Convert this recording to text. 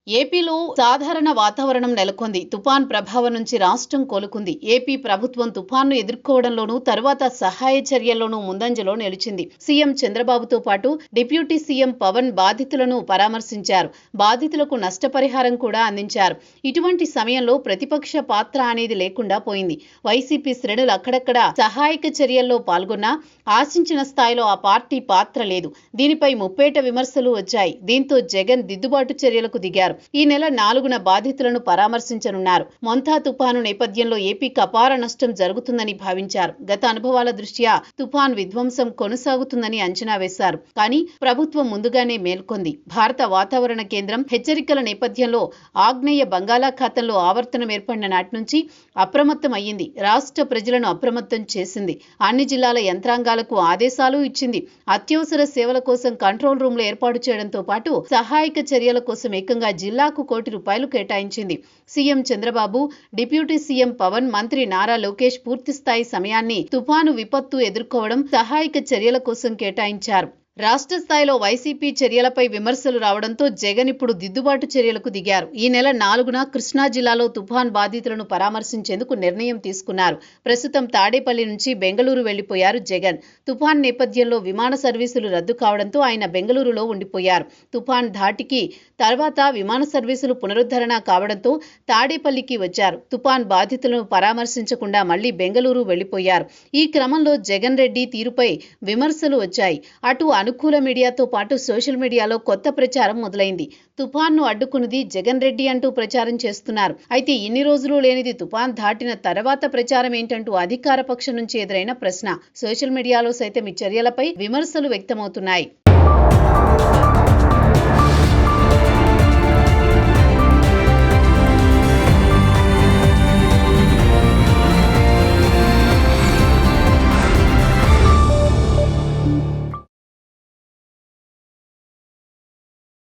ఏపీలో సాధారణ వాతావరణం నెలకొంది. తుపాన్ ప్రభావం నుంచి రాష్ట్రం కోలుకుంది. ఏపీ ప్రభుత్వం తుపాన్ను ఎదుర్కోవడంలోనూ తరువాత సహాయ చర్యల్లోనూ ముందంజలో నిలిచింది. సీఎం చంద్రబాబుతో పాటు డిప్యూటీ సీఎం పవన్ బాధితులను పరామర్శించారు. బాధితులకు నష్టపరిహారం కూడా అందించారు. ఇటువంటి సమయంలో ప్రతిపక్ష పాత్ర అనేది లేకుండా పోయింది. వైసీపీ శ్రేణులు అక్కడక్కడ సహాయక చర్యల్లో పాల్గొన్నా ఆశించిన స్థాయిలో ఆ పార్టీ పాత్ర లేదు. దీనిపై ముప్పేట విమర్శలు వచ్చాయి. దీంతో జగన్ దిద్దుబాటు చర్యలకు దిగారు. ఈ నెల 4న బాధితులను పరామర్శించనున్నారు. మొంతా తుపాను నేపథ్యంలో ఏపీకి అపార నష్టం జరుగుతుందని భావించారు. గత అనుభవాల దృష్ట్యా తుపాన్ విధ్వంసం కొనసాగుతుందని అంచనా వేశారు. కానీ ప్రభుత్వం ముందుగానే మేల్కొంది. భారత వాతావరణ కేంద్రం హెచ్చరికల నేపథ్యంలో ఆగ్నేయ బంగాళాఖాతంలో ఆవర్తనం ఏర్పడిన నాటి నుంచి అప్రమత్తం అయ్యింది. రాష్ట్ర ప్రజలను అప్రమత్తం చేసింది. అన్ని జిల్లాల యంత్రాంగాలకు ఆదేశాలు ఇచ్చింది. అత్యవసర సేవల కోసం కంట్రోల్ రూమ్లు ఏర్పాటు చేయడంతో పాటు సహాయక చర్యల కోసం ఏకంగా జిల్లాకు ₹1 కోటి కేటాయించింది. CM Chandrababu, deputy CM Pawan, మంత్రి నారా లోకేష్ పూర్తిస్థాయి సమయాన్ని తుపాను విపత్తు ఎదుర్కోవడం, సహాయక చర్యల కోసం కేటాయించారు. రాష్ట్ర స్థాయిలో వైసీపీ చర్యలపై విమర్శలు రావడంతో జగన్ ఇప్పుడు దిద్దుబాటు చర్యలకు దిగారు. ఈ నెల 4న కృష్ణా జిల్లాలో తుఫాన్ బాధితులను పరామర్శించేందుకు నిర్ణయం తీసుకున్నారు. ప్రస్తుతం తాడేపల్లి నుంచి బెంగళూరు వెళ్లిపోయారు జగన్. తుఫాన్ నేపథ్యంలో విమాన సర్వీసులు రద్దు కావడంతో ఆయన బెంగళూరులో ఉండిపోయారు. తుఫాన్ ధాటికి తర్వాత విమాన సర్వీసులు పునరుద్ధరణ కావడంతో తాడేపల్లికి వచ్చారు. తుఫాన్ బాధితులను పరామర్శించకుండా మళ్లీ బెంగళూరు వెళ్లిపోయారు. ఈ క్రమంలో జగన్ రెడ్డి తీరుపై విమర్శలు వచ్చాయి. అటు అనుకూల మీడియాతో పాటు సోషల్ మీడియాలో కొత్త ప్రచారం మొదలైంది. తుఫాన్ను అడ్డుకున్నది జగన్ రెడ్డి అంటూ ప్రచారం చేస్తున్నారు. అయితే ఇన్ని రోజులు లేనిది తుఫాన్ దాటిన తర్వాత ప్రచారం ఏంటంటూ అధికార పక్షం నుంచి ఎదురైన ప్రశ్న. సోషల్ మీడియాలో సైతం ఈ చర్యలపై విమర్శలు వ్యక్తమవుతున్నాయి.